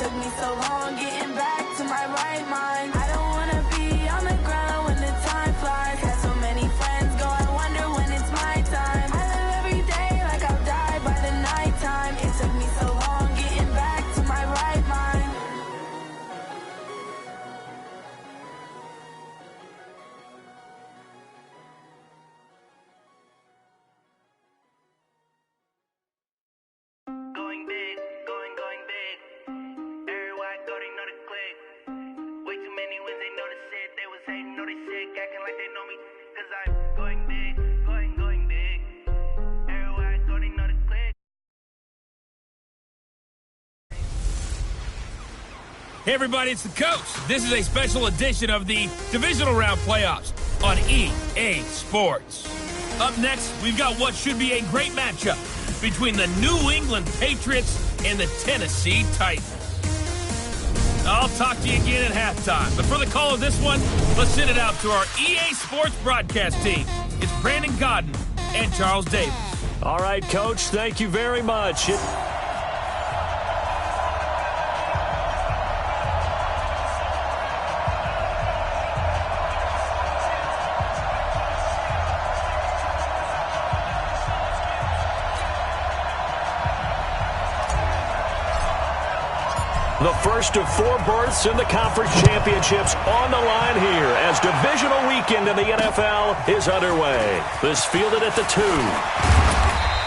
took me so long getting back to my right mind. I don't wanna be on the ground when the time flies. Had so many friends go, I wonder when it's my time. I live every day like I'll die by the nighttime. It took me so long getting back to my right mind. Going big, going big. Everywhere I go, they know the click. Way too many wins, they know the shit. They was hating, know they sick, acting like they know me. Cause I'm going big, going big. Everywhere I go, they know the click. Hey everybody, it's the coach. This is a special edition of the Divisional Round Playoffs on EA Sports. Up next, we've got what should be a great matchup between the New England Patriots and the Tennessee Titans. I'll talk to you again at halftime, but for the call of this one, let's send it out to our EA Sports broadcast team. It's Brandon Godden and Charles Davis. All right, Coach, thank you very much. The first of 4 berths in the conference championships on the line here as divisional weekend in the NFL is underway. This fielded at the 2.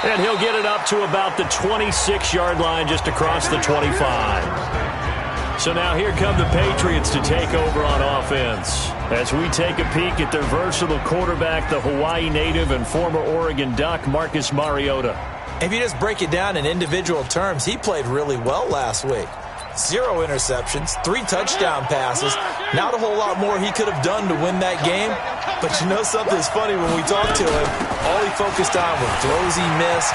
And he'll get it up to about the 26-yard line just across the 25. So now here come the Patriots to take over on offense. As we take a peek at their versatile quarterback, the Hawaii native and former Oregon Duck, Marcus Mariota. If you just break it down in individual terms, he played really well last week. 0 interceptions, 3 touchdown passes. Not a whole lot more he could have done to win that game. But you know something's funny when we talked to him, all he focused on were throws he missed,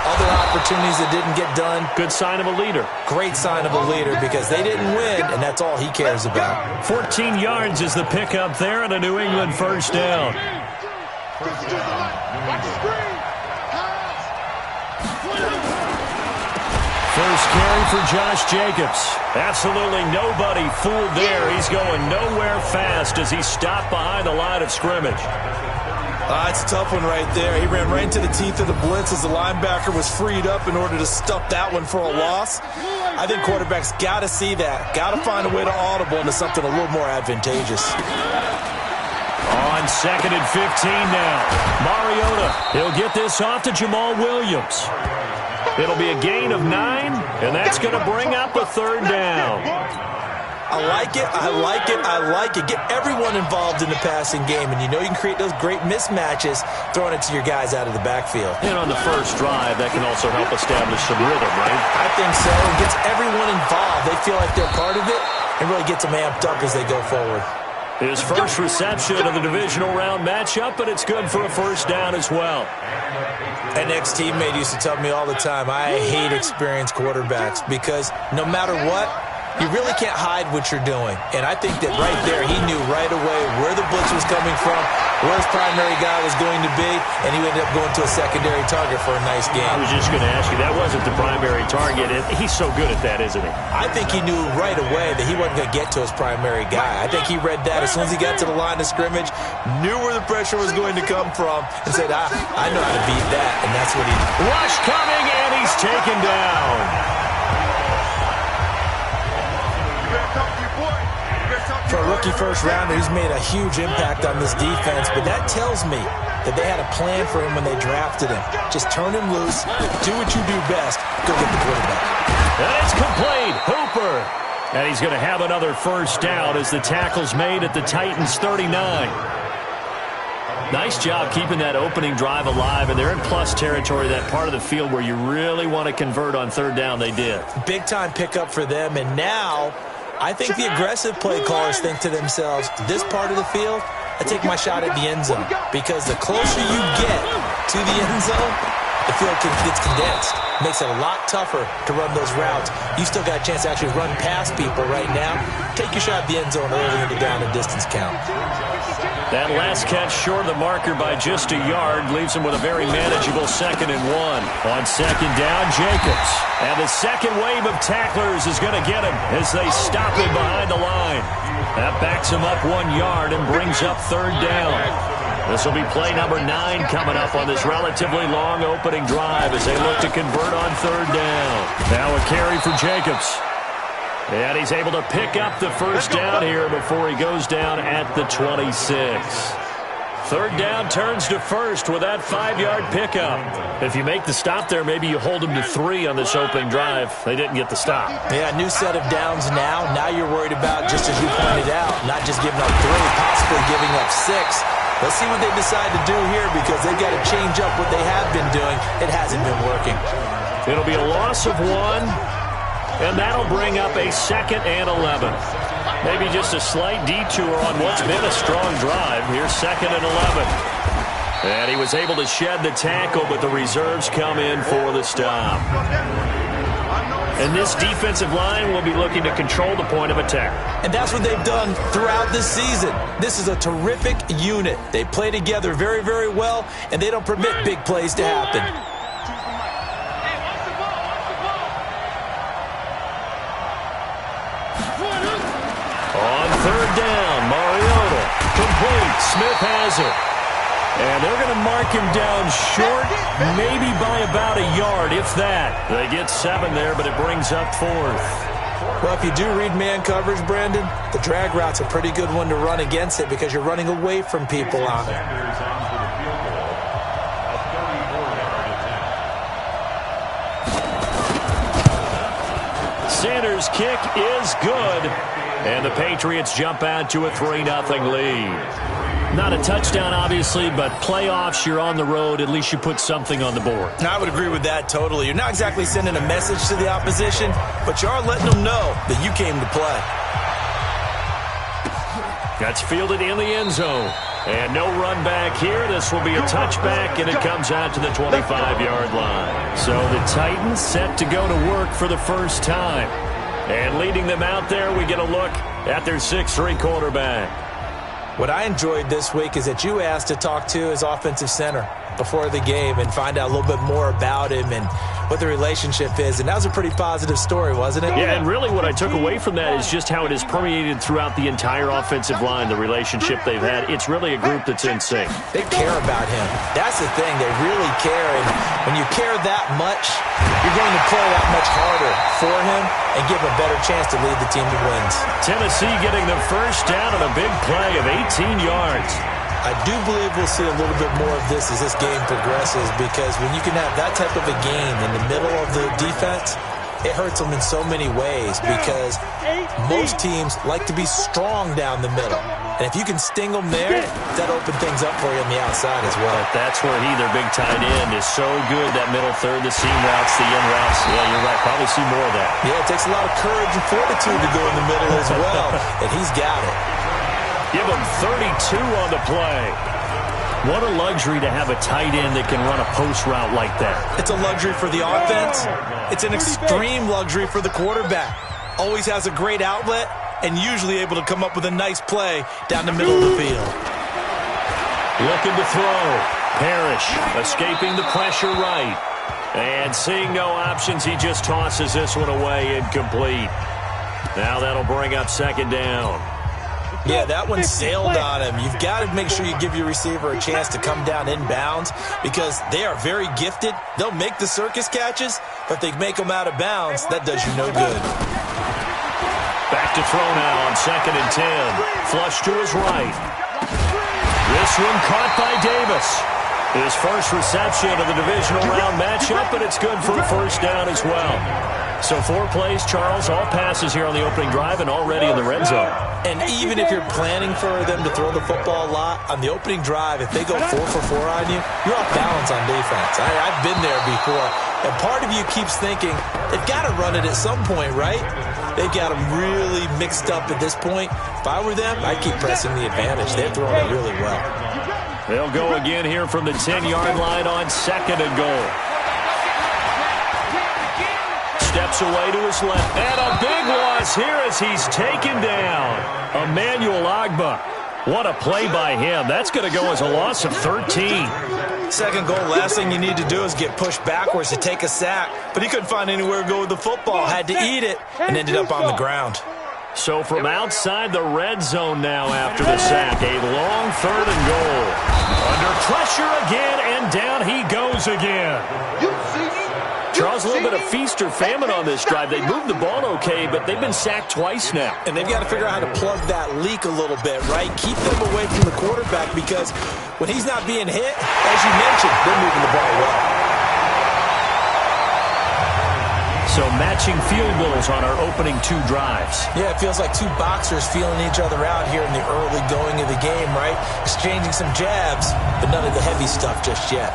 other opportunities that didn't get done. Good sign of a leader. Great sign of a leader because they didn't win, and that's all he cares about. 14 yards is the pickup there and a New England first down. First carry for Josh Jacobs. Absolutely nobody fooled there. He's going nowhere fast as he stopped behind the line of scrimmage. It's a tough one right there. He ran right into the teeth of the blitz as the linebacker was freed up in order to stuff that one for a loss. I think quarterbacks got to see that. Got to find a way to audible into something a little more advantageous. On 2nd and 15 now. Mariota, he'll get this off to Jamal Williams. It'll be a gain of 9, and that's going to bring up a 3rd down. I like it, I like it, I like it. Get everyone involved in the passing game, and you know you can create those great mismatches throwing it to your guys out of the backfield. And on the first drive, that can also help establish some rhythm, right? I think so. It gets everyone involved. They feel like they're part of it and really gets them amped up as they go forward. His first reception of the divisional round matchup, but it's good for a first down as well. An ex-teammate used to tell me all the time, I hate experienced quarterbacks because no matter what, you really can't hide what you're doing. And I think that right there, he knew right away where the blitz was coming from, where his primary guy was going to be, and he ended up going to a secondary target for a nice game. I was just going to ask you, that wasn't the primary target. He's so good at that, isn't he? I think he knew right away that he wasn't going to get to his primary guy. I think he read that as soon as he got to the line of scrimmage, knew where the pressure was going to come from, and said, I know how to beat that, and that's what he did. Rush coming, and he's taken down. For a rookie first-rounder, he's made a huge impact on this defense, but that tells me that they had a plan for him when they drafted him. Just turn him loose, do what you do best, go get the quarterback. And it's complete. Hooper. And he's going to have another first down as the tackle's made at the Titans' 39. Nice job keeping that opening drive alive, and they're in plus territory, that part of the field where you really want to convert on 3rd down. They did. Big-time pickup for them, and now I think the aggressive play callers think to themselves, this part of the field, I take my shot at the end zone. Because the closer you get to the end zone, the field gets condensed. Makes it a lot tougher to run those routes. You still got a chance to actually run past people right now. Take your shot at the end zone early in the down and distance count. That last catch short of the marker by just a yard leaves him with a very manageable 2nd and 1. On 2nd down, Jacobs. And the second wave of tacklers is going to get him as they stop him behind the line. That backs him up 1 yard and brings up 3rd down. This will be play number 9 coming up on this relatively long opening drive as they look to convert on 3rd down. Now a carry for Jacobs. And he's able to pick up the first down here before he goes down at the 26. 3rd down turns to 1st with that 5-yard pickup. If you make the stop there, maybe you hold them to 3 on this opening drive. They didn't get the stop. Yeah, new set of downs now. Now you're worried about, just as you pointed out, not just giving up 3, possibly giving up 6. Let's see what they decide to do here because they've got to change up what they have been doing. It hasn't been working. It'll be a loss of 1, and that'll bring up a 2nd and 11. Maybe just a slight detour on what's been a strong drive. Here's 2nd and 11. And he was able to shed the tackle, but the reserves come in for the stop. And this defensive line will be looking to control the point of attack. And that's what they've done throughout this season. This is a terrific unit. They play together very, very well, and they don't permit big plays to happen. On 3rd down, Mariota complete. Smith has it. And they're going to mark him down short, maybe by about a yard, if that. They get 7 there, but it brings up 4th. Well, if you do read man coverage, Brandon, the drag route's a pretty good one to run against it because you're running away from people on it. Sanders' kick is good. And the Patriots jump out to a 3-0 lead. Not a touchdown, obviously, but playoffs, you're on the road. At least you put something on the board. I would agree with that totally. You're not exactly sending a message to the opposition, but you are letting them know that you came to play. That's fielded in the end zone. And no run back here. This will be a touchback, and it comes out to the 25-yard line. So the Titans set to go to work for the first time. And leading them out there, we get a look at their 6'3" quarterback. What I enjoyed this week is that you asked to talk to his offensive center before the game and find out a little bit more about him and what the relationship is. And that was a pretty positive story, wasn't it? Yeah, and really what I took away from that is just how it has permeated throughout the entire offensive line, the relationship they've had. It's really a group that's in sync. They care about him. That's the thing. They really care. And when you care that much, you're going to play that much harder for him and give a better chance to lead the team to wins. Tennessee getting the first down on a big play of 18 yards. I do believe we'll see a little bit more of this as this game progresses because when you can have that type of a game in the middle of the defense, it hurts them in so many ways because most teams like to be strong down the middle. And if you can sting them there, that opens things up for you on the outside as well. But that's where their big tight end, is so good, that middle third, the seam routes, the in routes. Yeah, you're right. Probably see more of that. Yeah, it takes a lot of courage and fortitude to go in the middle as well, and he's got it. Give him 32 on the play. What a luxury to have a tight end that can run a post route like that. It's a luxury for the offense. It's an extreme luxury for the quarterback. Always has a great outlet and usually able to come up with a nice play down the middle of the field. Looking to throw. Parrish escaping the pressure right. And seeing no options, he just tosses this one away incomplete. Now that'll bring up 2nd down. Yeah, that one sailed on him. You've got to make sure you give your receiver a chance to come down inbounds because they are very gifted. They'll make the circus catches, but if they make them out of bounds, that does you no good. Back to throw now on 2nd and 10. Flush to his right. This one caught by Davis. His first reception of the divisional round matchup, but it's good for a first down as well. So 4 plays, Charles, all passes here on the opening drive and already in the red zone. And even if you're planning for them to throw the football a lot, on the opening drive, if they go 4 for 4 on you, you're off balance on defense. I've been there before. And part of you keeps thinking, they've got to run it at some point, right? They've got them really mixed up at this point. If I were them, I'd keep pressing the advantage. They're throwing it really well. They'll go again here from the 10-yard line on 2nd and goal. Steps away to his left. And a big loss here as he's taken down. Emmanuel Ogbah. What a play by him. That's going to go as a loss of 13. Second goal, last thing you need to do is get pushed backwards to take a sack. But he couldn't find anywhere to go with the football. Had to eat it and ended up on the ground. So from outside the red zone now after the sack, a long 3rd and goal. Under pressure again, and down he goes again. Charles, a little bit of feast or famine on this drive. They moved the ball okay, but they've been sacked twice now. And they've got to figure out how to plug that leak a little bit, right? Keep them away from the quarterback because when he's not being hit, as you mentioned, they're moving the ball well. So matching field goals on our opening 2 drives. Yeah, it feels like 2 boxers feeling each other out here in the early going of the game, right? Exchanging some jabs, but none of the heavy stuff just yet.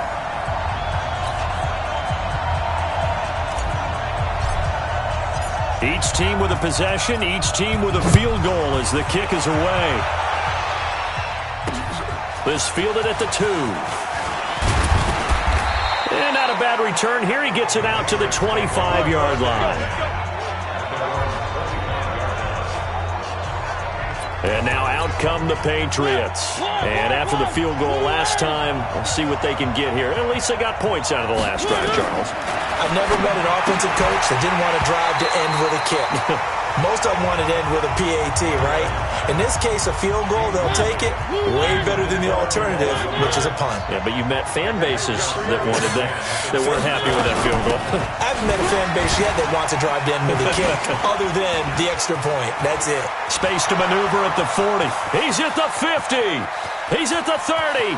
Each team with a possession, each team with a field goal as the kick is away. This fielded at the 2. And not a bad return here. He gets it out to the 25-yard line. And now out come the Patriots. And after the field goal last time, we'll see what they can get here. At least they got points out of the last drive, Charles. I've never met an offensive coach that didn't want to drive to end with a kick. Most of them wanted to end with a PAT, right? In this case, a field goal, they'll take it. Way better than the alternative, which is a punt. Yeah, but you met fan bases that wanted that weren't happy with that field goal. I haven't met a fan base yet that wants to drive to end with a kick, other than the extra point. That's it. Space to maneuver at the 40. He's at the 50. He's at the 30.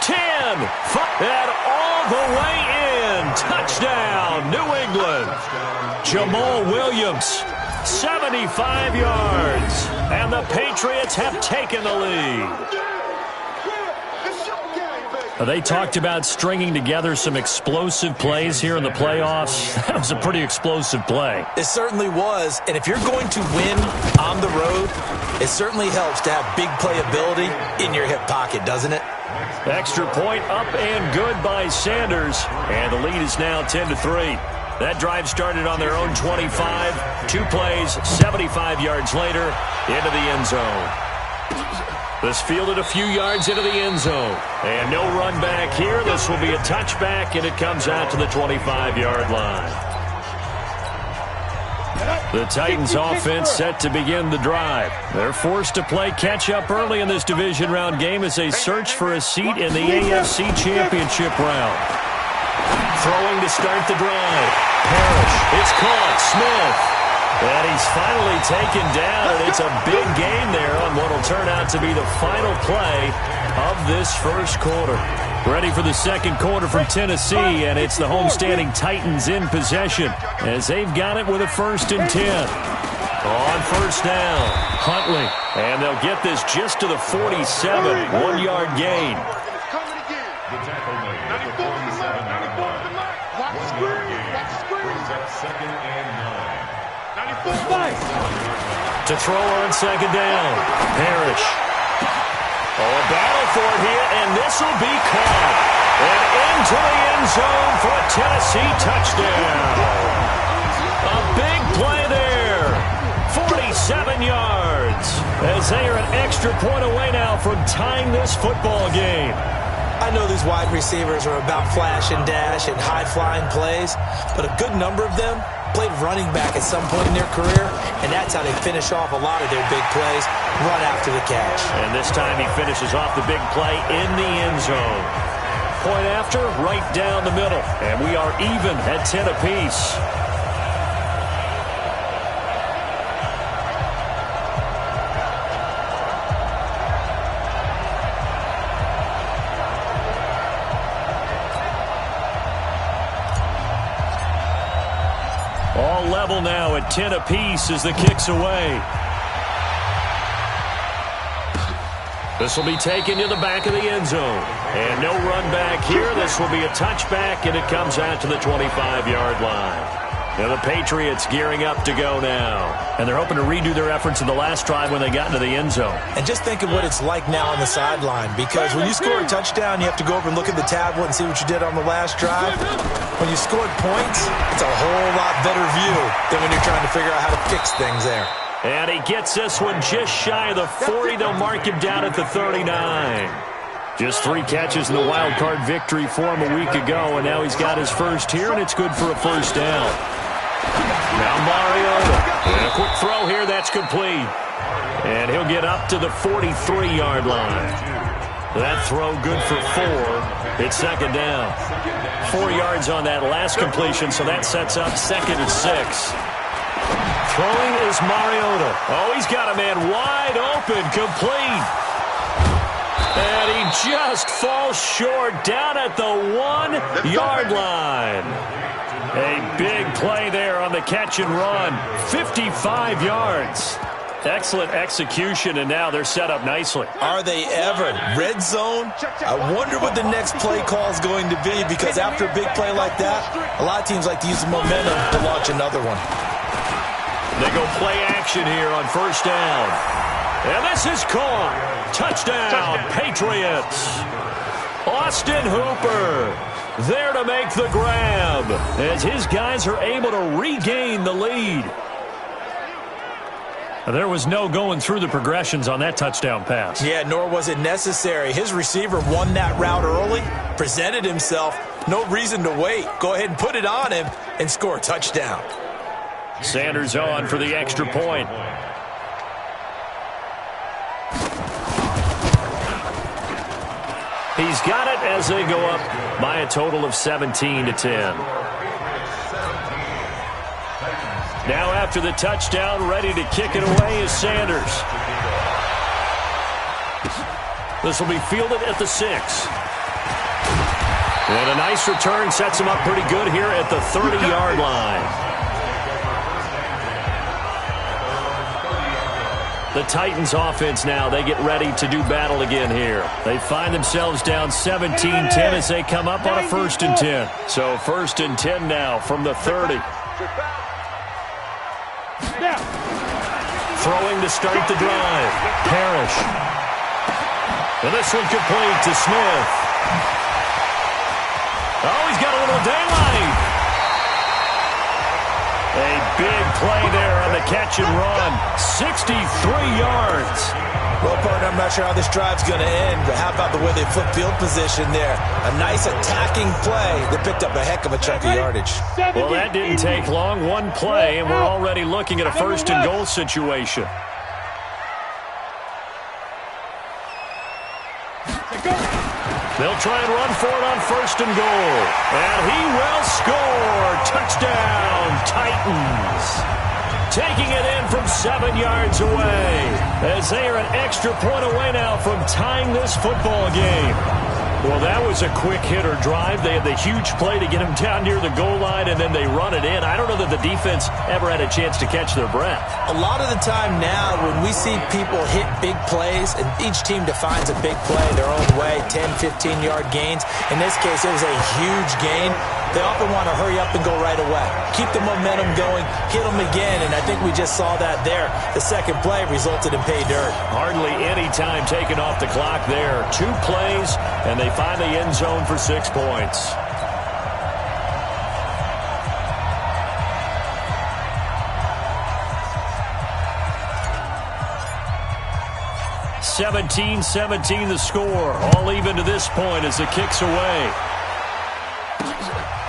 10. And all the way in. Touchdown, New England. Jamal Williams. 75 yards, and the Patriots have taken the lead. They talked about stringing together some explosive plays here in the playoffs. That was a pretty explosive play. It certainly was, and if you're going to win on the road, it certainly helps to have big playability in your hip pocket, doesn't it? Extra point up and good by Sanders, and the lead is now 10-3. That drive started on their own 25. 2 plays, 75 yards later, into the end zone. This fielded a few yards into the end zone. And no run back here. This will be a touchback, and it comes out to the 25-yard line. The Titans offense set to begin the drive. They're forced to play catch-up early in this division round game as they search for a seat in the AFC Championship round. Throwing to start the drive. Parrish. It's caught. Smith. And he's finally taken down, and it's a big gain there on what will turn out to be the final play of this first quarter. Ready for the second quarter from Tennessee, and it's the homestanding Titans in possession as they've got it with a 1st and 10. On first down, Huntley. And they'll get this just to the 47. 1-yard gain. To throw on second down. Parrish. A battle for it here, and this will be caught. And into the end zone for a Tennessee touchdown. A big play there. 47 yards. As they are an extra point away now from tying this football game. I know these wide receivers are about flash and dash and high-flying plays, but a good number of them played running back at some point in their career, and that's how they finish off a lot of their big plays, run after the catch. And this time he finishes off the big play in the end zone. Point after, right down the middle, and we are even at 10 apiece. All level now at 10 apiece as the kick's away. This will be taken to the back of the end zone. And no run back here. This will be a touchback, and it comes out to the 25-yard line. Now the Patriots gearing up to go now. And they're hoping to redo their efforts in the last drive when they got into the end zone. And just think of what it's like now on the sideline, because when you score a touchdown, you have to go over and look at the tablet and see what you did on the last drive. When you scored points, it's a whole lot better view than when you're trying to figure out how to fix things there. And he gets this one just shy of the 40. They'll mark him down at the 39. Just 3 catches in the wild card victory for him a week ago, and now he's got his first here, and it's good for a first down. Now Mariota. And a quick throw here. That's complete. And he'll get up to the 43-yard line. That throw good for 4. It's second down. 4 yards on that last completion, so that sets up 2nd and 6. Throwing is Mariota. Oh, he's got a man wide open, complete. And he just falls short down at the 1-yard line. A big play there on the catch and run. 55 yards. Excellent execution, and now they're set up nicely. Are they ever? Red zone? I wonder what the next play call is going to be, because after a big play like that, a lot of teams like to use the momentum to launch another one. They go play action here on first down. And this is caught. Touchdown, Patriots. Austin Hooper there to make the grab as his guys are able to regain the lead. There was no going through the progressions on that touchdown pass. Yeah, nor was it necessary. His receiver won that route early, presented himself. No reason to wait. Go ahead and put it on him and score a touchdown. Sanders on for the extra point. He's got it as they go up by a total of 17-10. Now after the touchdown, ready to kick it away is Sanders. This will be fielded at the 6. And a nice return sets him up pretty good here at the 30-yard line. The Titans offense now, they get ready to do battle again here. They find themselves down 17-10 as they come up on a 1st and 10. So 1st and 10 now from the 30. Throwing to start the drive. Parrish. And this one complete to Smith. Oh, he's got a little daylight. A big play there on the catch and run. 63 yards. Well, partner, I'm not sure how this drive's going to end, but how about the way they flip field position there? A nice attacking play that picked up a heck of a chunk of yardage. Well, that didn't take long. One play, and we're already looking at a 1st and goal situation. They'll try and run for it on 1st and goal. And he will score. Touchdown, Titans. Taking it in from 7 yards away as they are an extra point away now from tying this football game. Well, that was a quick hitter drive. They had the huge play to get him down near the goal line, and then they run it in. I don't know that the defense ever had a chance to catch their breath. A lot of the time now when we see people hit big plays, and each team defines a big play their own way, 10, 15-yard gains. In this case, it was a huge gain. They often want to hurry up and go right away. Keep the momentum going, hit them again, and I think we just saw that there. The second play resulted in pay dirt. Hardly any time taken off the clock there. 2 plays, and they find the end zone for 6 points. (17-17) the score. All even to this point as it kicks away.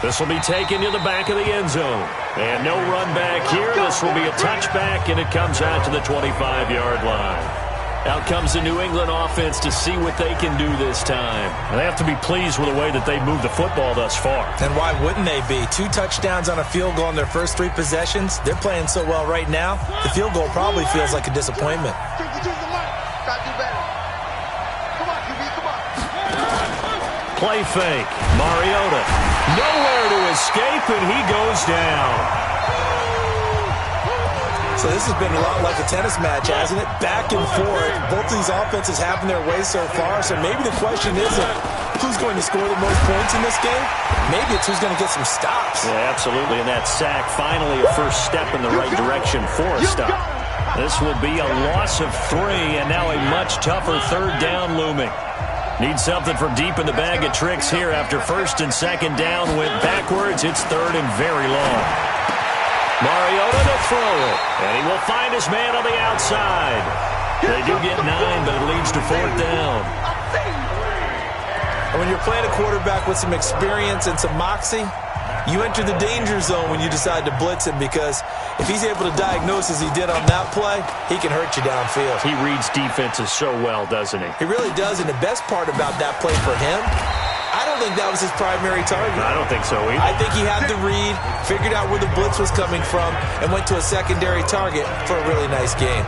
This will be taken to the back of the end zone. And no run back here. This will be a touchback, and it comes out to the 25-yard line. Out comes the New England offense to see what they can do this time. They have to be pleased with the way that they've moved the football thus far. And why wouldn't they be? 2 touchdowns on a field goal in their first 3 possessions. They're playing so well right now, the field goal probably feels like a disappointment. Play fake. Mariota. Nowhere to escape, and he goes down. So this has been a lot like a tennis match, hasn't it? Back and forth. Both these offenses having their way so far. So maybe the question isn't who's going to score the most points in this game. Maybe it's who's going to get some stops. Yeah, absolutely. And that sack, finally a first step in the right direction for a stop. This will be a loss of 3, and now a much tougher 3rd down looming. Need something from deep in the bag of tricks here after 1st and 2nd down went backwards. It's 3rd and very long. Mariota to throw it. And he will find his man on the outside. They do get 9, but it leads to 4th down. And when you're playing a quarterback with some experience and some moxie, you enter the danger zone when you decide to blitz him, because if he's able to diagnose as he did on that play, he can hurt you downfield. He reads defenses so well, doesn't he? He really does, and the best part about that play for him, I don't think that was his primary target. I don't think so either. I think he had the read, figured out where the blitz was coming from, and went to a secondary target for a really nice game.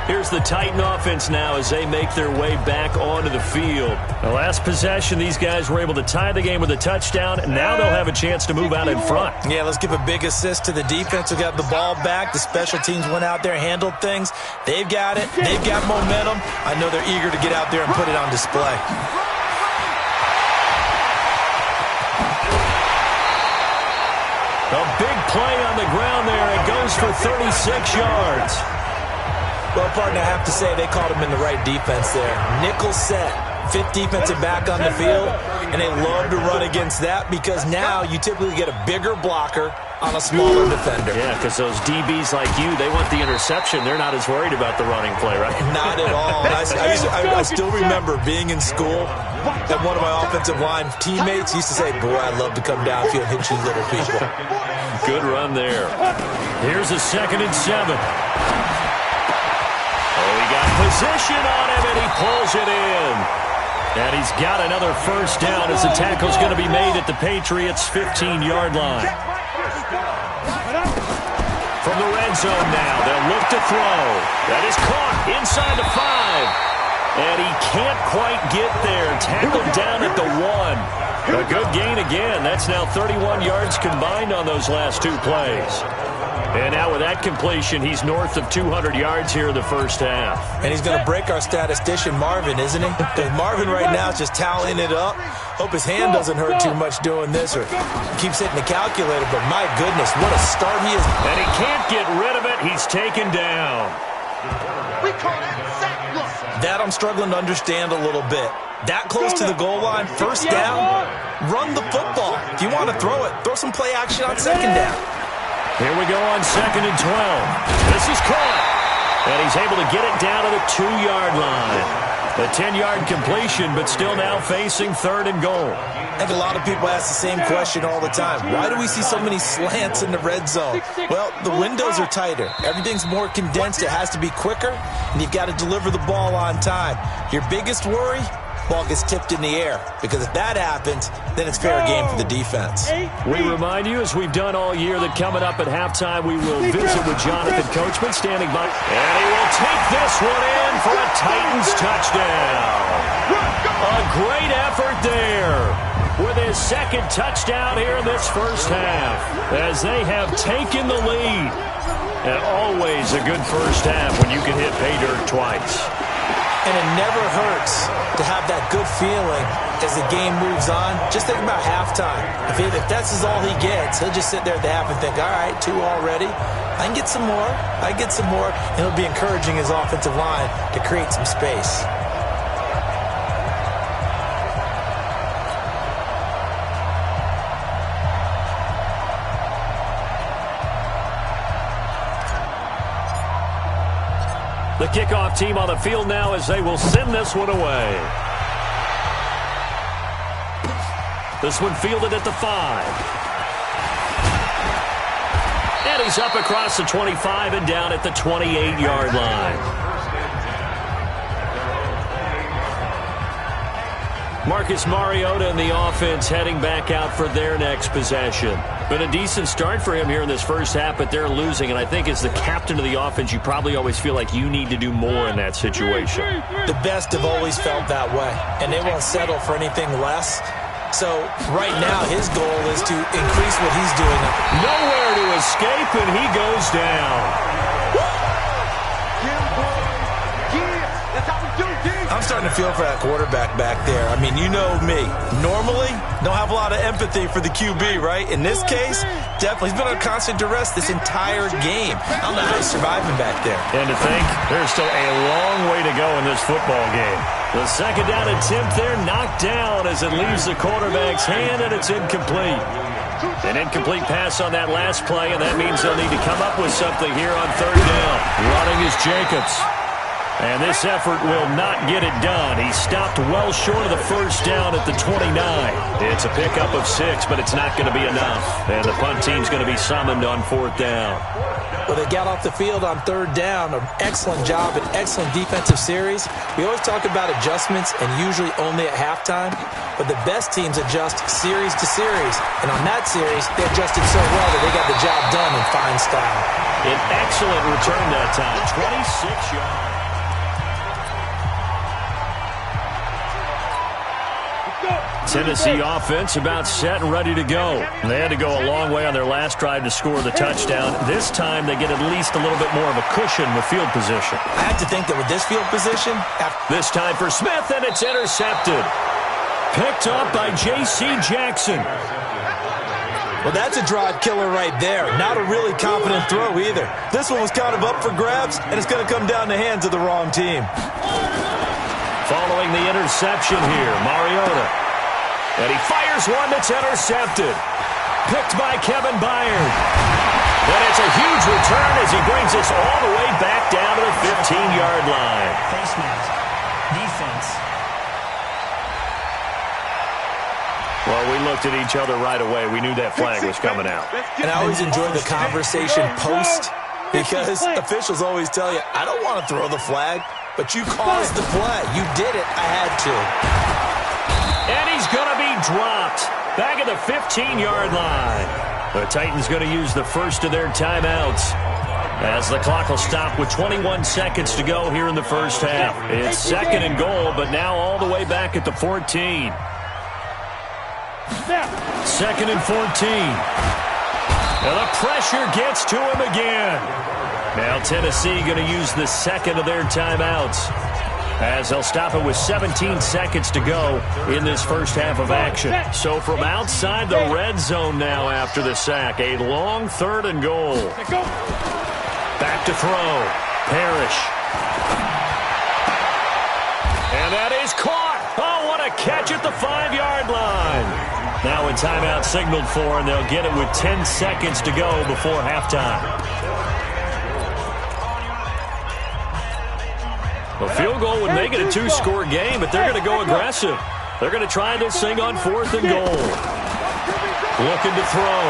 Here's the Titan offense now as they make their way back onto the field. The last possession, these guys were able to tie the game with a touchdown, and now they'll have a chance to move out in front. Yeah, let's give a big assist to the defense who got the ball back. The special teams went out there, handled things. They've got it. They've got momentum. I know they're eager to get out there and put it on display. A big play on the ground there. It goes for 36 yards. Well, partner, I have to say they caught him in the right defense there. Nickel set, 5th defensive back on the field, and they love to run against that because now you typically get a bigger blocker on a smaller defender. Yeah, because those DBs like you, they want the interception. They're not as worried about the running play, right? Not at all. I still remember being in school and one of my offensive line teammates used to say, boy, I'd love to come downfield and hit you little people. Good run there. Here's a 2nd and 7. He got position on him, and he pulls it in. And he's got another 1st down as the tackle's going to be made at the Patriots' 15-yard line. From the red zone now, they'll look to throw. That is caught inside the 5. And he can't quite get there. Tackled down at the 1. A good gain again. That's now 31 yards combined on those last 2 plays. And now with that completion, he's north of 200 yards here in the 1st half. And he's going to break our statistician, Marvin, isn't he? Because Marvin right now is just tallying it up. Hope his hand doesn't hurt too much doing this or keeps hitting the calculator. But my goodness, what a start he is. And he can't get rid of it. He's taken down. We call that sack block. That I'm struggling to understand a little bit. That close to the goal line, 1st down, run the football. If you want to throw it, throw some play action on 2nd down. Here we go on 2nd and 12. This is caught. And he's able to get it down to the 2-yard line. A 10-yard completion, but still now facing 3rd and goal. I think a lot of people ask the same question all the time. Why do we see so many slants in the red zone? Well, the windows are tighter. Everything's more condensed. It has to be quicker, and you've got to deliver the ball on time. Your biggest worry? Ball gets tipped in the air, because if that happens, then it's fair game for the defense. We remind you, as we've done all year, that coming up at halftime, we will visit with Jonathan Coachman standing by. And he will take this one in for a Titans touchdown. A great effort there with his 2nd touchdown here in this 1st half, as they have taken the lead. And always a good 1st half when you can hit pay dirt twice. And it never hurts to have that good feeling as the game moves on. Just think about halftime. If that's all he gets, he'll just sit there at the half and think, all right, 2 already. I can get some more. I can get some more. And he'll be encouraging his offensive line to create some space. The kickoff team on the field now as they will send this one away. This one fielded at the 5. And he's up across the 25 and down at the 28-yard line. Marcus Mariota and the offense heading back out for their next possession. Been a decent start for him here in this 1st half, but they're losing. And I think as the captain of the offense, you probably always feel like you need to do more in that situation. The best have always felt that way, and they won't settle for anything less. So right now his goal is to increase what he's doing. Nowhere to escape, and he goes down. I'm starting to feel for that quarterback back there. I mean, you know me. Normally, don't have a lot of empathy for the QB, right? In this case, definitely. He's been on constant duress this entire game. I don't know how he's surviving back there. And to think, there's still a long way to go in this football game. The 2nd down attempt there knocked down as it leaves the quarterback's hand, and it's incomplete. An incomplete pass on that last play, and that means they'll need to come up with something here on third down. Running is Jacobs. And this effort will not get it done. He stopped well short of the first down at the 29. It's a pickup of 6, but it's not going to be enough. And the punt team's going to be summoned on fourth down. Well, they got off the field on third down. An excellent job, an excellent defensive series. We always talk about adjustments and usually only at halftime. But the best teams adjust series to series. And on that series, they adjusted so well that they got the job done in fine style. An excellent return that time. 26 yards. Tennessee offense about set and ready to go. They had to go a long way on their last drive to score the touchdown. This time they get at least a little bit more of a cushion with field position. I have to think that with this field position... This time for Smith, and it's intercepted. Picked up by J.C. Jackson. Well, that's a drive killer right there. Not a really confident throw either. This one was kind of up for grabs, and it's going to come down the hands of the wrong team. Following the interception here, Mariota. And he fires one that's intercepted. Picked by Kevin Byard. And it's a huge return as he brings us all the way back down to the 15-yard line. Face mask. Defense. Well, we looked at each other right away. We knew that flag was coming out. And I always enjoy the conversation post because officials always tell you, I don't want to throw the flag, but you caused the play. You did it. I had to. And he's going to be dropped back at the 15-yard line. The Titans going to use the first of their timeouts as the clock will stop with 21 seconds to go here in the first half. It's second and goal, but now all the way back at the 14. Second and 14. And the pressure gets to him again. Now Tennessee going to use the second of their timeouts as they'll stop it with 17 seconds to go in this first half of action. So from outside the red zone now after the sack, a long third and goal. Back to throw. Parrish. And that is caught. Oh, what a catch at the 5-yard line. Now a timeout signaled for, and they'll get it with 10 seconds to go before halftime. A field goal would make it a 2-score game, but they're going to go aggressive. They're going to try this thing on fourth and goal. Looking to throw.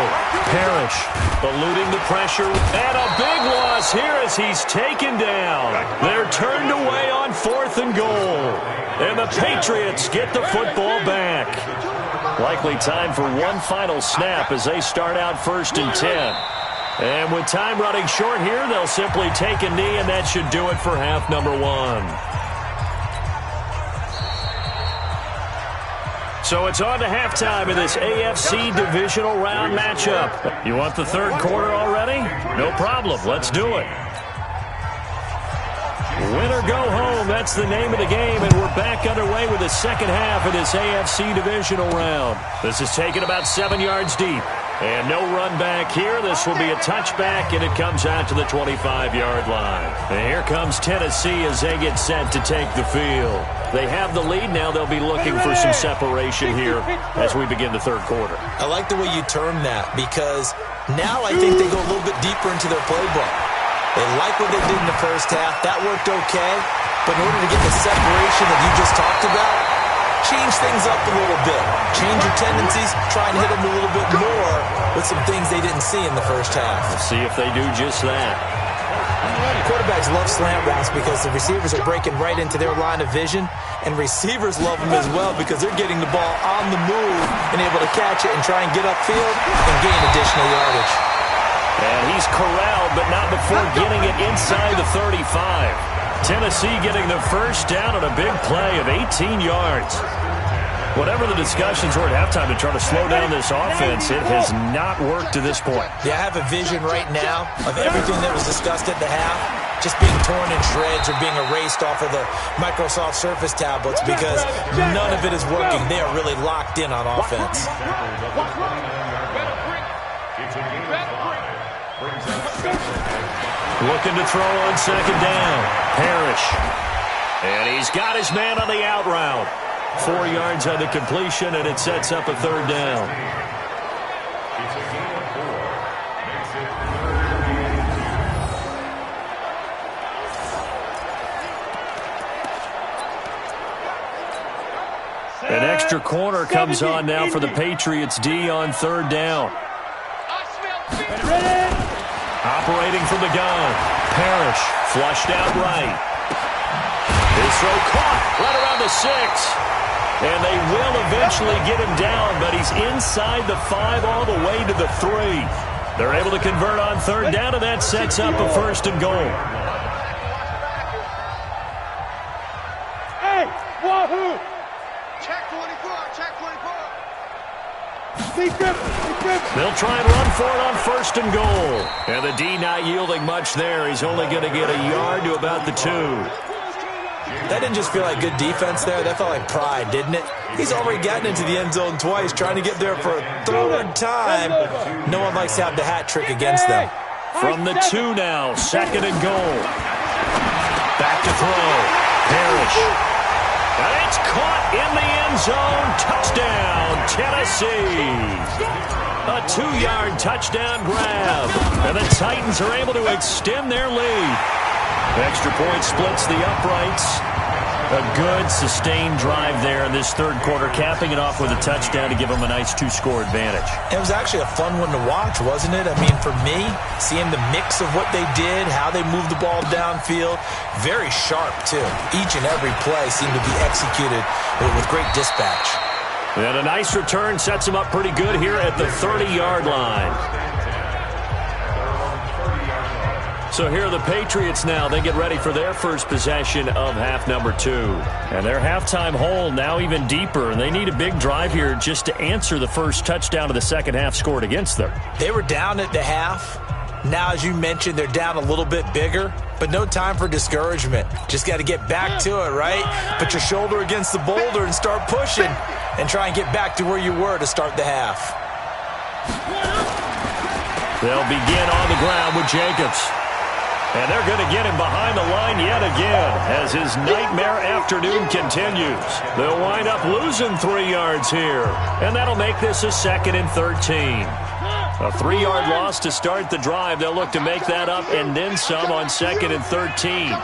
Parrish eluding the pressure. And a big loss here as he's taken down. They're turned away on fourth and goal. And the Patriots get the football back. Likely time for one final snap as they start out first and 10. And with time running short here, they'll simply take a knee, and that should do it for half number one. So it's on to halftime in this AFC divisional round matchup. You want the third quarter already? No problem. Let's do it. Win or go home, that's the name of the game, and we're back underway with the second half of this AFC divisional round. This is taken about 7 yards deep. And no run back here. This will be a touchback, and it comes out to the 25-yard line. And here comes Tennessee as they get set to take the field. They have the lead. Now they'll be looking for some separation here as we begin the third quarter. I like the way you term that because now I think they go a little bit deeper into their playbook. They like what they did in the first half. That worked okay. But in order to get the separation that you just talked about, change things up a little bit. Change your tendencies. Try and hit them a little bit more with some things they didn't see in the first half. Let's see if they do just that. Quarterbacks love slant routes because the receivers are breaking right into their line of vision, and receivers love them as well because they're getting the ball on the move and able to catch it and try and get upfield and gain additional yardage. And he's corralled, but not before getting it inside the 35. Tennessee getting the first down on a big play of 18 yards. Whatever the discussions were at halftime to try to slow down this offense, it has not worked to this point. Yeah, I have a vision right now of everything that was discussed at the half just being torn in shreds or being erased off of the Microsoft Surface tablets because none of it is working. They are really locked in on offense. Looking to throw on second down. Parrish. And he's got his man on the out route. 4 yards on the completion, and it sets up a third down. An extra corner comes on now for the Patriots D on third down. Operating from the gun. Parrish flushed out right. His throw caught right around the 6. And they will eventually get him down, but he's inside the 5 all the way to the 3. They're able to convert on third down, and that sets up a first and goal. Hey, wahoo! Check 24, check 24. They'll try and run for it on first and goal. And the D not yielding much there. He's only going to get a yard to about the 2. That didn't just feel like good defense there. That felt like pride, didn't it? He's already gotten into the end zone twice, trying to get there for a third time. No one likes to have the hat trick against them. From the 2 now, second and goal. Back to throw. Parrish. And it's caught in the end zone. Touchdown, Tennessee. A 2-yard touchdown grab. And the Titans are able to extend their lead. Extra point splits the uprights. A good, sustained drive there in this third quarter, capping it off with a touchdown to give them a nice 2-score advantage. It was actually a fun one to watch, wasn't it? I mean, for me, seeing the mix of what they did, how they moved the ball downfield, very sharp, too. Each and every play seemed to be executed with great dispatch. And a nice return sets them up pretty good here at the 30-yard line. So here are the Patriots now. They get ready for their first possession of half number 2. And their halftime hole now even deeper. And they need a big drive here just to answer the first touchdown of the second half scored against them. They were down at the half. Now, as you mentioned, they're down a little bit bigger. But no time for discouragement. Just got to get back to it, right? Put your shoulder against the boulder and start pushing. And try and get back to where you were to start the half. They'll begin on the ground with Jacobs. And they're going to get him behind the line yet again as his nightmare afternoon continues. They'll wind up losing 3 yards here. And that'll make this a 2nd and 13. A 3-yard loss to start the drive. They'll look to make that up and then some on 2nd and 13.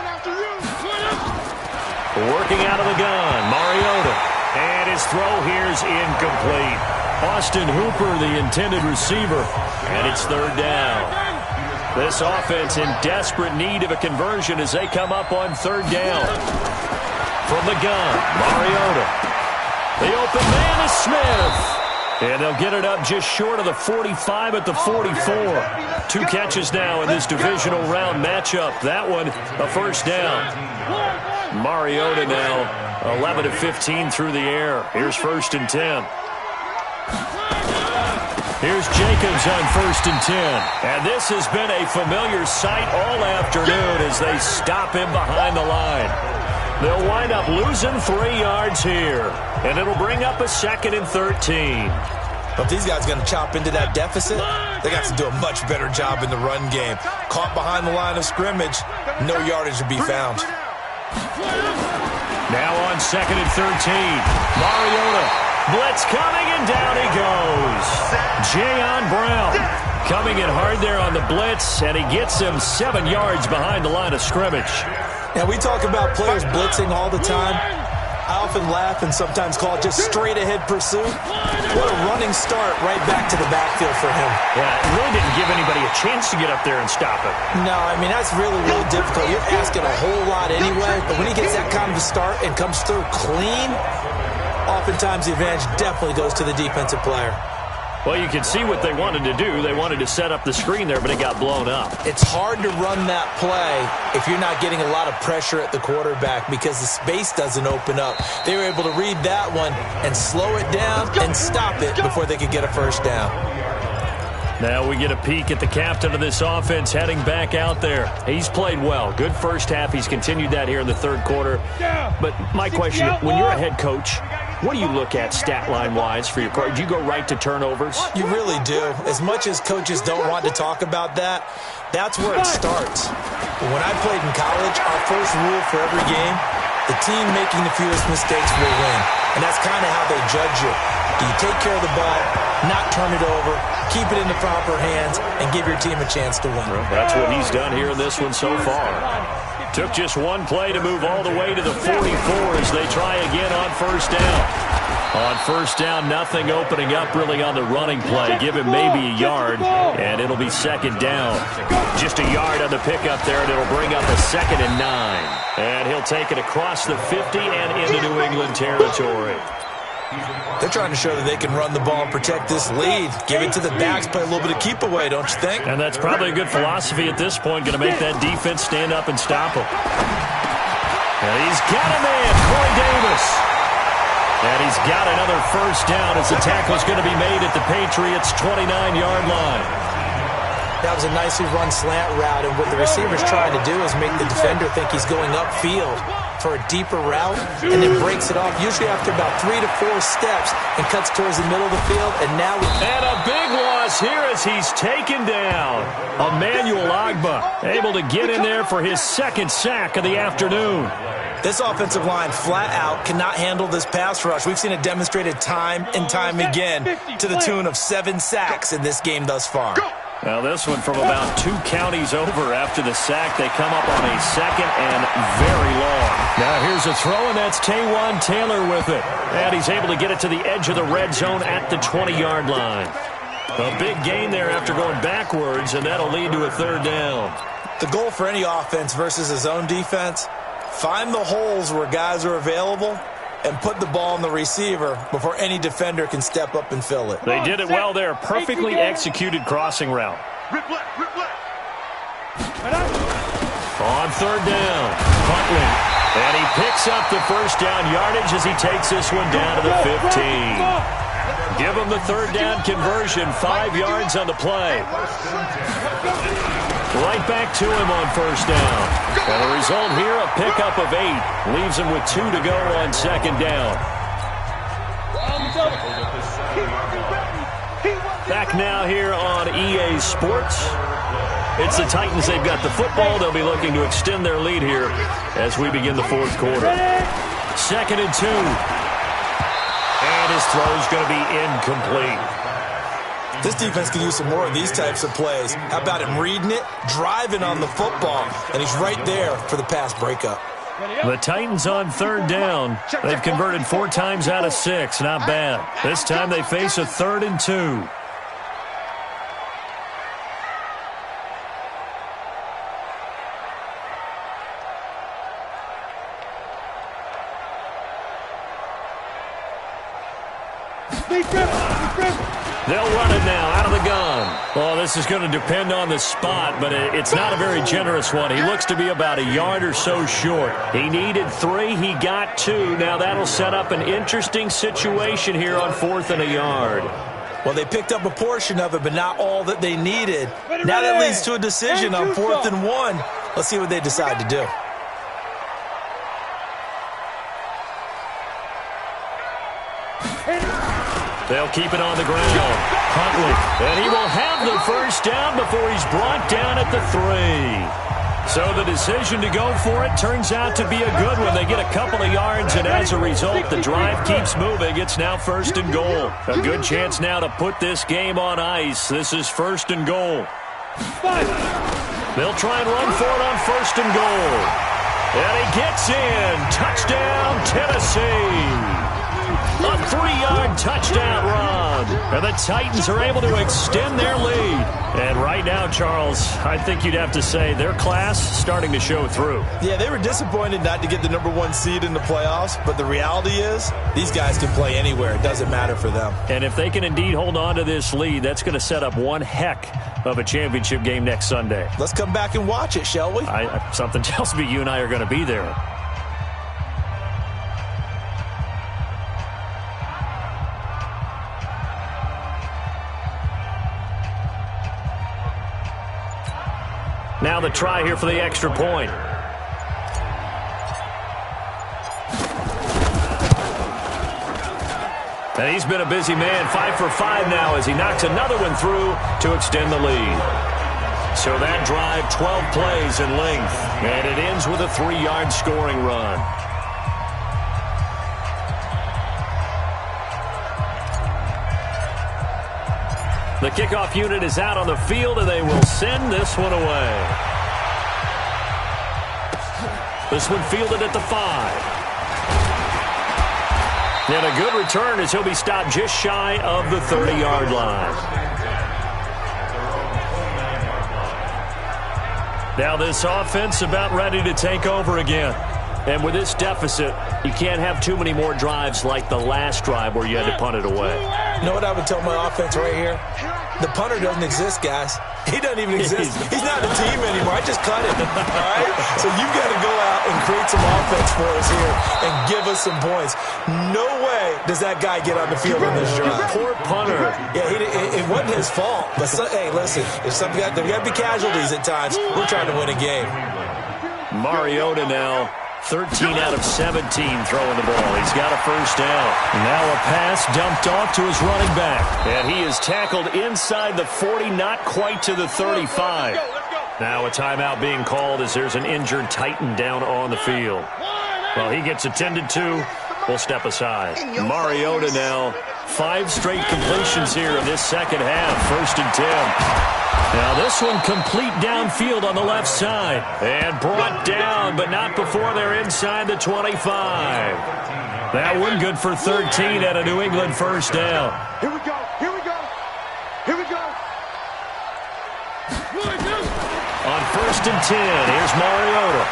Working out of the gun, Mariota. And his throw here's incomplete. Austin Hooper, the intended receiver. And it's third down. This offense in desperate need of a conversion as they come up on third down. From the gun, Mariota. The open man is Smith. And they'll get it up just short of the 45 at the 44. 2 catches now in this divisional round matchup. That one, a first down. Mariota now 11 of 15 through the air. Here's 1st and 10. Here's Jacobs on 1st and 10. And this has been a familiar sight all afternoon as they stop him behind the line. They'll wind up losing 3 yards here. And it'll bring up a 2nd and 13. But if these guys are going to chop into that deficit, they got to do a much better job in the run game. Caught behind the line of scrimmage, no yardage to be found. Now on 2nd and 13. Mariota. Blitz coming, and down he goes. Jayon Brown coming in hard there on the blitz, and he gets him 7 yards behind the line of scrimmage. Now, we talk about players blitzing all the time. I often laugh and sometimes call it just straight-ahead pursuit. What a running start right back to the backfield for him. Yeah, it really didn't give anybody a chance to get up there and stop it. No, I mean, that's really, really difficult. You're asking a whole lot anyway, but when he gets that kind of a start and comes through clean, oftentimes the advantage definitely goes to the defensive player. Well, you can see what they wanted to do. They wanted to set up the screen there, but it got blown up. It's hard to run that play if you're not getting a lot of pressure at the quarterback because the space doesn't open up. They were able to read that one and slow it down and stop it before they could get a first down. Now we get a peek at the captain of this offense heading back out there. He's played well. Good first half. He's continued that here in the third quarter. But my question, when you're a head coach, what do you look at stat line-wise for your part? Do you go right to turnovers? You really do. As much as coaches don't want to talk about that, that's where it starts. When I played in college, our first rule for every game, the team making the fewest mistakes will win. And that's kind of how they judge you. Do you take care of the ball, not turn it over, keep it in the proper hands, and give your team a chance to win. Well, that's what he's done here in this one so far. Took just one play to move all the way to the 44 as they try again on first down. On first down, nothing opening up really on the running play. Give him maybe a yard, and it'll be second down. Just a yard on the pickup there, and it'll bring up a 2nd and 9. And he'll take it across the 50 and into New England territory. They're trying to show that they can run the ball and protect this lead. Give it to the backs, play a little bit of keep away, don't you think? And that's probably a good philosophy at this point, going to make that defense stand up and stop him. And he's got a man, Corey Davis. And he's got another first down as the tackle's going to be made at the Patriots' 29-yard line. That was a nicely run slant route, and what the receiver's trying to do is make the defender think he's going upfield for a deeper route, and then breaks it off, usually after about 3 to 4 steps, and cuts towards the middle of the field, and now... And a big loss here as he's taken down. Emmanuel Ogbah able to get in there for his 2nd sack of the afternoon. This offensive line flat out cannot handle this pass rush. We've seen it demonstrated time and time again to the tune of 7 sacks in this game thus far. Now this one from about 2 counties over after the sack. They come up on a 2nd and very long. Now here's a throw, and that's Taywan Taylor with it. And he's able to get it to the edge of the red zone at the 20-yard line. A big gain there after going backwards, and that'll lead to a 3rd down. The goal for any offense versus his own defense, find the holes where guys are available and put the ball on the receiver before any defender can step up and fill it. They did it well there. Perfectly executed crossing route. On 3rd down, Huntley. And he picks up the first down yardage as he takes this one down to the 15. Give him the 3rd down conversion, 5 yards on the play. Right back to him on first down. And the result here, a pickup of 8. Leaves him with 2 to go on 2nd down. Back now here on EA Sports. It's the Titans. They've got the football. They'll be looking to extend their lead here as we begin the 4th quarter. 2nd and 2. And his throw's going to be incomplete. This defense can use some more of these types of plays. How about him reading it, driving on the football, and he's right there for the pass breakup. The Titans on 3rd down. They've converted 4 times out of 6. Not bad. This time they face a 3rd and 2. They'll run it now out of the gun. Well, this is going to depend on the spot, but it's not a very generous one. He looks to be about a yard or so short. He needed 3. He got 2. Now that'll set up an interesting situation here on 4th and a yard. Well, they picked up a portion of it, but not all that they needed. Now that leads to a decision on 4th and 1. Let's see what they decide to do. They'll keep it on the ground. Huntley, and he will have the first down before he's brought down at the 3. So the decision to go for it turns out to be a good one. They get a couple of yards, and as a result, the drive keeps moving. It's now 1st and goal. A good chance now to put this game on ice. This is 1st and goal. They'll try and run for it on 1st and goal. And he gets in. Touchdown, Tennessee. A 3-yard touchdown run. And the Titans are able to extend their lead. And right now, Charles, I think you'd have to say their class starting to show through. Yeah, they were disappointed not to get the #1 seed in the playoffs, but the reality is these guys can play anywhere. It doesn't matter for them. And if they can indeed hold on to this lead, that's going to set up one heck of a championship game next Sunday. Let's come back and watch it, shall we? Something tells me you and I are going to be there. Now the try here for the extra point. And he's been a busy man, 5 for 5 now as he knocks another one through to extend the lead. So that drive, 12 plays in length, and it ends with a 3-yard scoring run. The kickoff unit is out on the field, and they will send this one away. This one fielded at the 5. And a good return as he'll be stopped just shy of the 30-yard line. Now this offense about ready to take over again. And with this deficit, you can't have too many more drives like the last drive where you had to punt it away. You know what I would tell my offense right here? The punter doesn't exist, guys. He doesn't even exist. He's not a team anymore. I just cut him. All right? So you've got to go out and create some offense for us here and give us some points. No way does that guy get on the field on this drive. Poor punter. Yeah, it wasn't his fault. But, hey, listen, there's got to be casualties at times. We're trying to win a game. Mariota now. 13 out of 17 throwing the ball. He's got a first down. Now a pass dumped off to his running back. And he is tackled inside the 40, not quite to the 35. Now a timeout being called as there's an injured Titan down on the field. Well, he gets attended to. We'll step aside. Mariota now. 5 straight completions here in this second half. 1st and 10. Now this one complete downfield on the left side. And brought down, but not before they're inside the 25. That one good for 13 at a New England first down. Here we go. Here we go. Here we go. On 1st and 10, here's Mariota.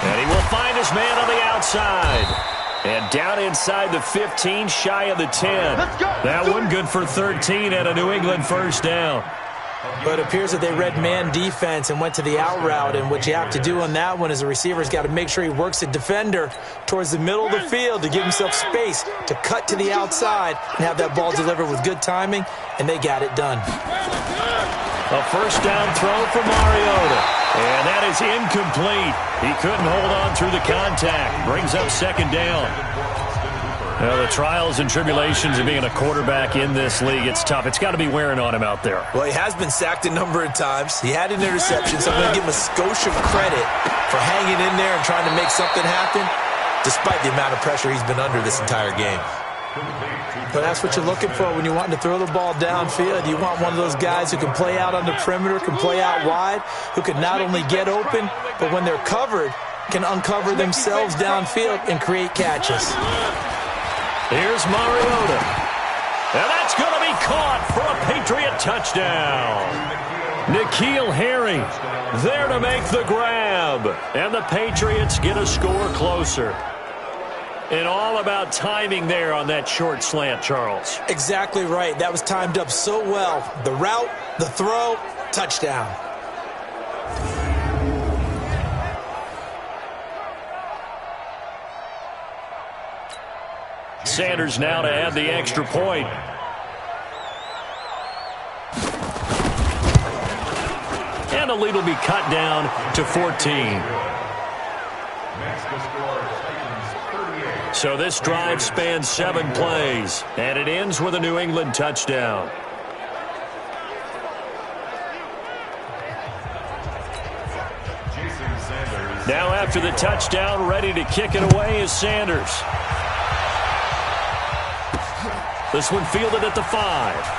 And he will find his man on the outside. And down inside the 15, shy of the 10. That one good for 13 at a New England first down. But it appears that they read man defense and went to the out route. And what you have to do on that one is the receiver's got to make sure he works the defender towards the middle of the field to give himself space to cut to the outside and have that ball delivered with good timing, and they got it done. A first down throw for Mariota. And that is incomplete. He couldn't hold on through the contact. Brings up 2nd down. Well, the trials and tribulations of being a quarterback in this league, it's tough. It's got to be wearing on him out there. Well, he has been sacked a number of times. He had an interception, so I'm going to give him a skosh of credit for hanging in there and trying to make something happen, despite the amount of pressure he's been under this entire game. But that's what you're looking for when you're wanting to throw the ball downfield. You want one of those guys who can play out on the perimeter, can play out wide, who can not only get open, but when they're covered, can uncover themselves downfield and create catches. Here's Mariota. And that's going to be caught for a Patriot touchdown. N'Keal Harry there to make the grab. And the Patriots get a score closer. And all about timing there on that short slant, Charles. Exactly right. That was timed up so well. The route, the throw, touchdown. Sanders now to add the extra point. And the lead will be cut down to 14. So this drive spans 7 plays, and it ends with a New England touchdown. Now after the touchdown, ready to kick it away is Sanders. This one fielded at the 5.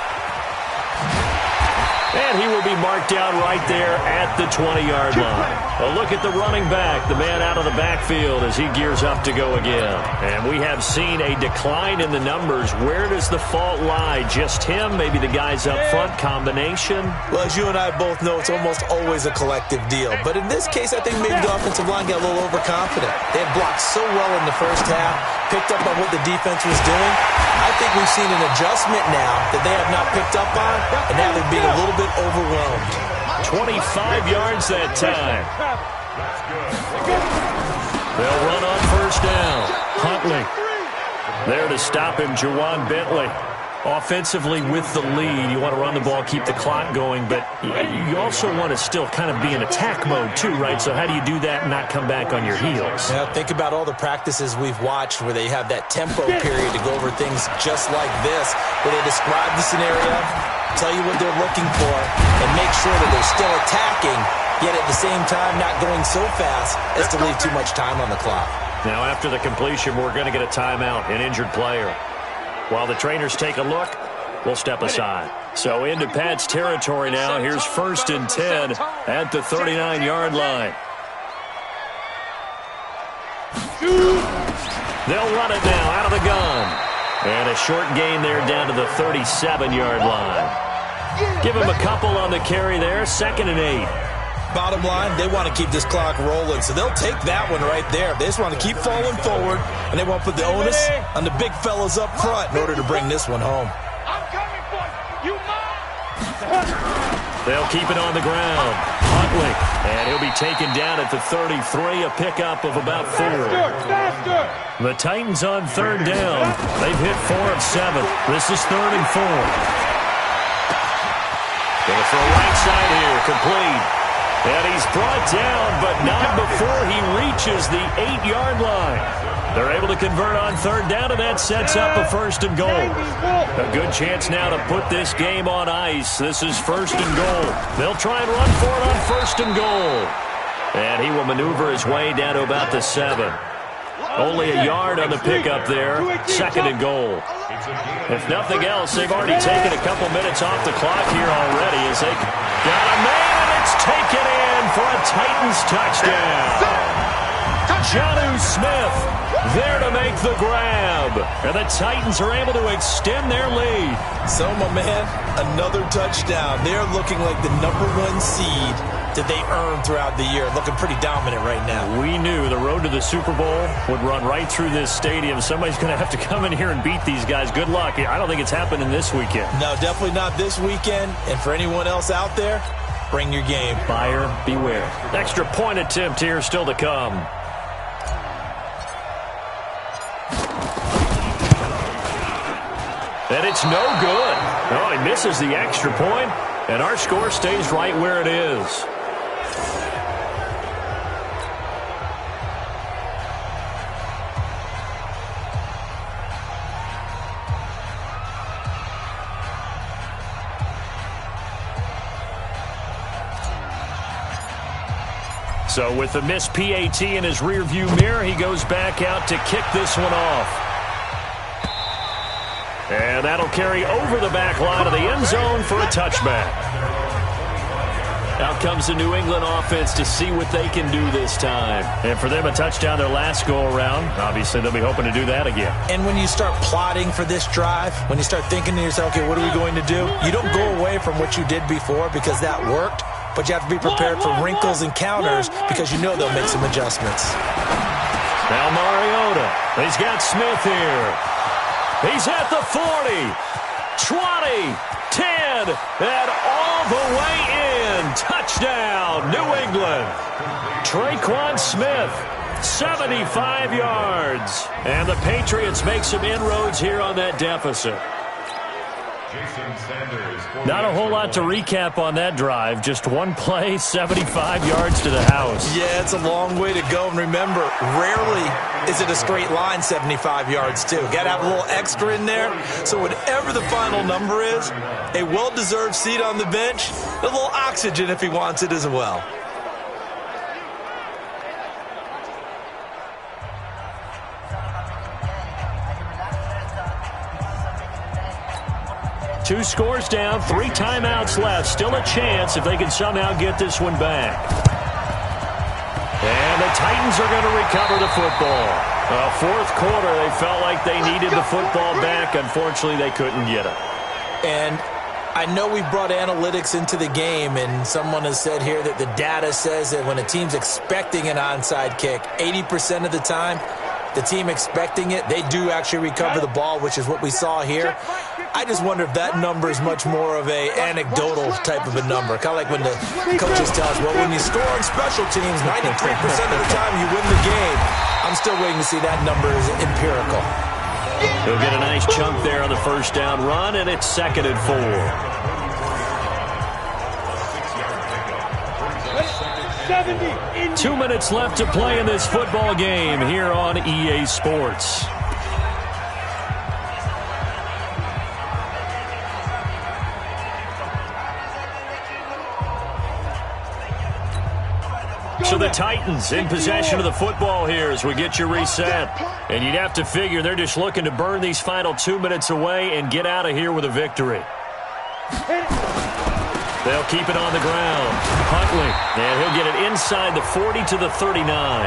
And he will be marked down right there at the 20-yard line. A look at the running back, the man out of the backfield as he gears up to go again. And we have seen a decline in the numbers. Where does the fault lie? Just him? Maybe the guys up front? Combination? Well, as you and I both know, it's almost always a collective deal. But in this case, I think maybe the offensive line got a little overconfident. They had blocked so well in the first half, picked up on what the defense was doing. I think we've seen an adjustment now that they have not picked up on, and now they're being a little bit overwhelmed. 25 yards that time. They'll run on first down. Huntley there to stop him, Jawan Bentley. Offensively with the lead, you want to run the ball, keep the clock going, but you also want to still kind of be in attack mode too, right? So how do you do that and not come back on your heels? Yeah, think about all the practices we've watched where they have that tempo period to go over things just like this, where they describe the scenario, tell you what they're looking for, and make sure that they're still attacking, yet at the same time not going so fast as to leave too much time on the clock. Now after the completion, we're going to get a timeout, an injured player. While the trainers take a look, we'll step aside. So into Pat's territory now. Here's 1st and 10 at the 39-yard line. They'll run it now out of the gun. And a short gain there down to the 37-yard line. Give him a couple on the carry there. 2nd and 8. Bottom line, they want to keep this clock rolling, so they'll take that one right there. They just want to keep falling forward, and they won't put the onus on the big fellas up front in order to bring this one home. I'm coming for you. They'll keep it on the ground. Huntley, and he'll be taken down at the 33, a pickup of about 4. Faster. The Titans on 3rd down. They've hit 4 of 7. This is 3rd and 4. Going for a right side here, complete. And he's brought down, but not before he reaches the 8-yard line. They're able to convert on 3rd down, and that sets up a 1st and goal. A good chance now to put this game on ice. This is 1st and goal. They'll try and run for it on 1st and goal. And he will maneuver his way down to about the 7. Only a yard on the pickup there. 2nd and goal. If nothing else, they've already taken a couple minutes off the clock here already as they got a man, and it's taken in for a Titans touchdown. Jonnu Smith there to make the grab. And the Titans are able to extend their lead. So, my man, another touchdown. They're looking like the #1 seed that they earned throughout the year. Looking pretty dominant right now. We knew the road to the Super Bowl would run right through this stadium. Somebody's going to have to come in here and beat these guys. Good luck. I don't think it's happening this weekend. No, definitely not this weekend. And for anyone else out there, bring your game. Buyer beware. Extra point attempt here still to come. And it's no good. Oh, he misses the extra point, and our score stays right where it is. So with the missed PAT in his rearview mirror, he goes back out to kick this one off. And that'll carry over the back line of the end zone for a touchback. Out comes the New England offense to see what they can do this time. And for them, a touchdown their last go-around. Obviously, they'll be hoping to do that again. And when you start plotting for this drive, when you start thinking to yourself, okay, what are we going to do? You don't go away from what you did before because that worked, but you have to be prepared for wrinkles and counters because you know they'll make some adjustments. Now Mariota. He's got Smith here. He's at the 40, 20, 10, and all the way in. Touchdown, New England. Traquan Smith, 75 yards. And the Patriots make some inroads here on that deficit. Not a whole lot to recap on that drive. Just one play, 75 yards to the house. Yeah, it's a long way to go. And remember, rarely is it a straight line 75 yards, too. Got to have a little extra in there. So whatever the final number is, a well-deserved seat on the bench, a little oxygen if he wants it as well. Two scores down, 3 timeouts left. Still a chance if they can somehow get this one back. And the Titans are going to recover the football. Fourth quarter, they felt like they needed the football back. Unfortunately, they couldn't get it. And I know we brought analytics into the game, and someone has said here that the data says that when a team's expecting an onside kick, 80% of the time, the team expecting it, they do actually recover the ball, which is what we saw here. I just wonder if that number is much more of a anecdotal type of a number. Kind of like when the coaches tell us, well, when you score on special teams, 93% of the time you win the game. I'm still waiting to see that number is empirical. He'll get a nice chunk there on the first down run, and it's 2nd and 4. 2 minutes left to play in this football game here on EA Sports. So the Titans in possession of the football here as we get you reset. And you'd have to figure they're just looking to burn these final 2 minutes away and get out of here with a victory. They'll keep it on the ground. Huntley, and he'll get it inside the 40 to the 39.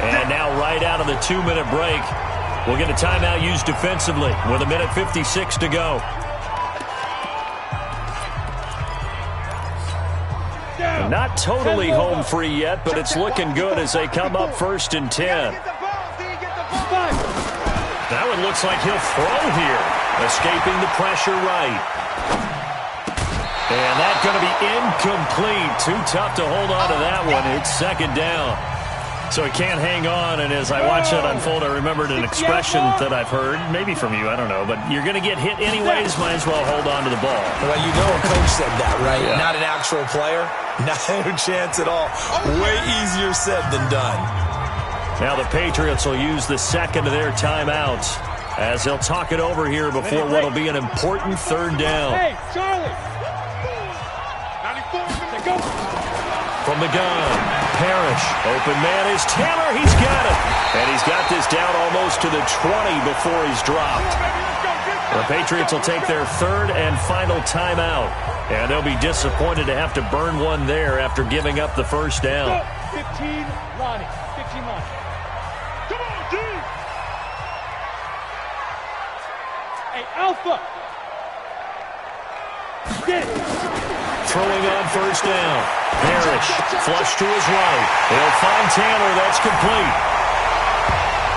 And now right out of the 2-minute break, we'll get a timeout used defensively with 1:56 to go. Not totally home free yet, but it's looking good as they come up 1st and 10. That one looks like he'll throw here, escaping the pressure right. And that's going to be incomplete. Too tough to hold on to that one. It's 2nd down. So he can't hang on, and as I watch that unfold, I remembered an expression that I've heard, maybe from you, I don't know, but you're going to get hit anyways, might as well hold on to the ball. Well, you know a coach said that, right? Yeah. Not an actual player. Not a chance at all. Way easier said than done. Now the Patriots will use the second of their timeouts as they'll talk it over here before what will be an important 3rd down. Hey, Charlie. 94, go. From the gun, Parrish. Open man is Taylor. He's got it. And he's got this down almost to the 20 before he's dropped. The Patriots will take their 3rd and final timeout. And they'll be disappointed to have to burn one there after giving up the 1st down. 15, Lonnie. 15, Lonnie. Come on, dude. Hey, Alpha. Get it. Throwing on 1st down. Parrish, flush to his right. He'll find Taylor. That's complete.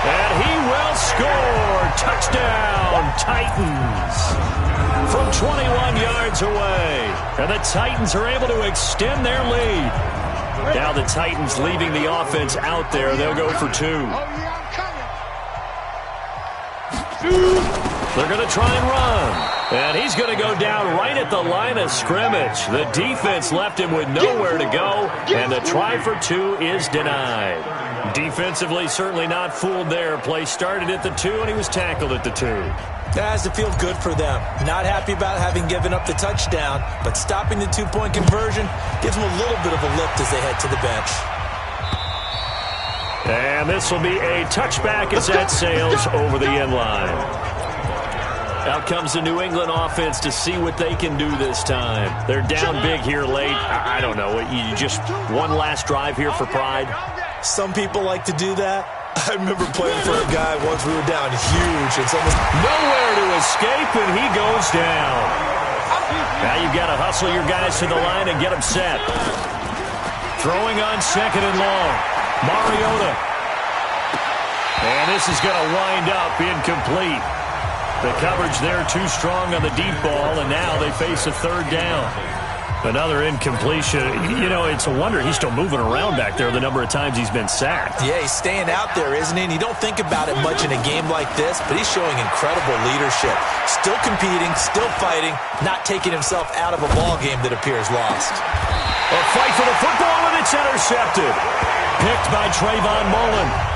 And he will score. Touchdown, Titans. From 21 yards away. And the Titans are able to extend their lead. Now the Titans leaving the offense out there. They'll go for 2. They're going to try and run. And he's going to go down right at the line of scrimmage. The defense left him with nowhere to go, and the try for 2 is denied. Defensively, certainly not fooled there. Play started at the 2, and he was tackled at the 2. That has to feel good for them. Not happy about having given up the touchdown, but stopping the 2-point conversion gives them a little bit of a lift as they head to the bench. And this will be a touchback as that sails over the end line. Out comes the New England offense to see what they can do this time. They're down big here late. I don't know. You just one last drive here for pride? Some people like to do that. I remember playing for a guy once we were down huge. And someone... Nowhere to escape, and he goes down. Now you've got to hustle your guys to the line and get them set. Throwing on 2nd and long. Mariota. And this is going to wind up incomplete. The coverage there too strong on the deep ball, and now they face a 3rd down. Another incompletion. You know, it's a wonder he's still moving around back there the number of times he's been sacked. Yeah, he's staying out there, isn't he? And you don't think about it much in a game like this, but he's showing incredible leadership. Still competing, still fighting, not taking himself out of a ball game that appears lost. A fight for the football, and it's intercepted. Picked by Trayvon Mullen.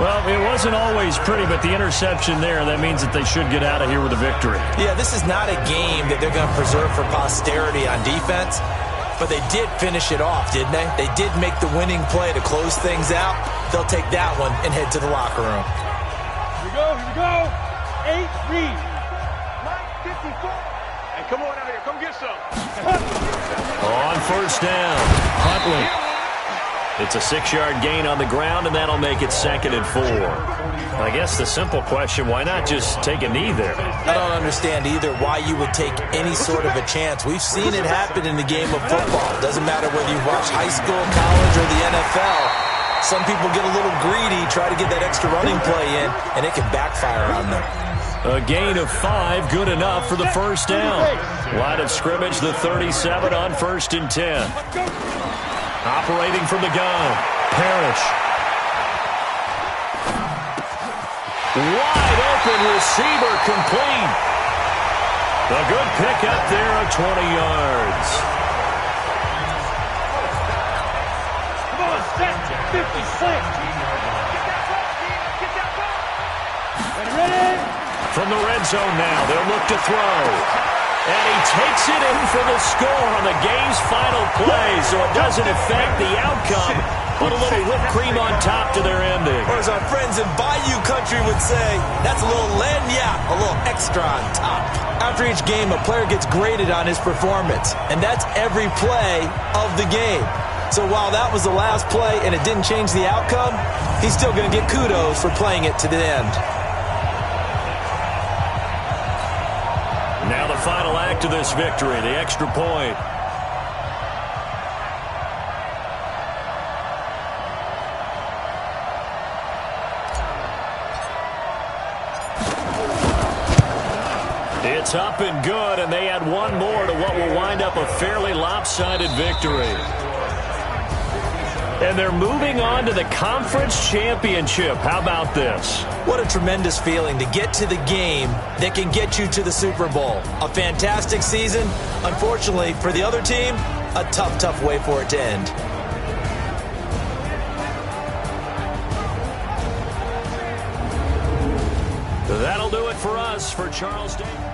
Well, it wasn't always pretty, but the interception there, that means that they should get out of here with a victory. Yeah, this is not a game that they're going to preserve for posterity on defense, but they did finish it off, didn't they? They did make the winning play to close things out. They'll take that one and head to the locker room. Here we go. 8 read. 9:54. Hey, come on out here. Come get some. On 1st down, Huntley. It's a 6-yard gain on the ground, and that'll make it 2nd and 4. I guess the simple question, why not just take a knee there? I don't understand either why you would take any sort of a chance. We've seen it happen in the game of football. Doesn't matter whether you watch high school, college, or the NFL. Some people get a little greedy, try to get that extra running play in, and it can backfire on them. A gain of 5, good enough for the 1st down. Line of scrimmage, the 37 on 1st and 10. Operating from the gun, Parrish. Wide open receiver, complete. A good pick up there of 20 yards. Come on, set. 56. Ready? From the red zone now, they'll look to throw. And he takes it in for the score on the game's final play, so it doesn't affect the outcome. Put a little whipped cream on top to their ending. Or as our friends in Bayou Country would say, that's a little lagniappe, a little extra on top. After each game, a player gets graded on his performance, and that's every play of the game. So while that was the last play and it didn't change the outcome, he's still going to get kudos for playing it to the end. Now the final act of this victory, the extra point. It's up and good, and they add one more to what will wind up a fairly lopsided victory. And they're moving on to the conference championship. How about this? What a tremendous feeling to get to the game that can get you to the Super Bowl. A fantastic season. Unfortunately, for the other team, a tough, tough way for it to end. That'll do it for us. For Charles Davis.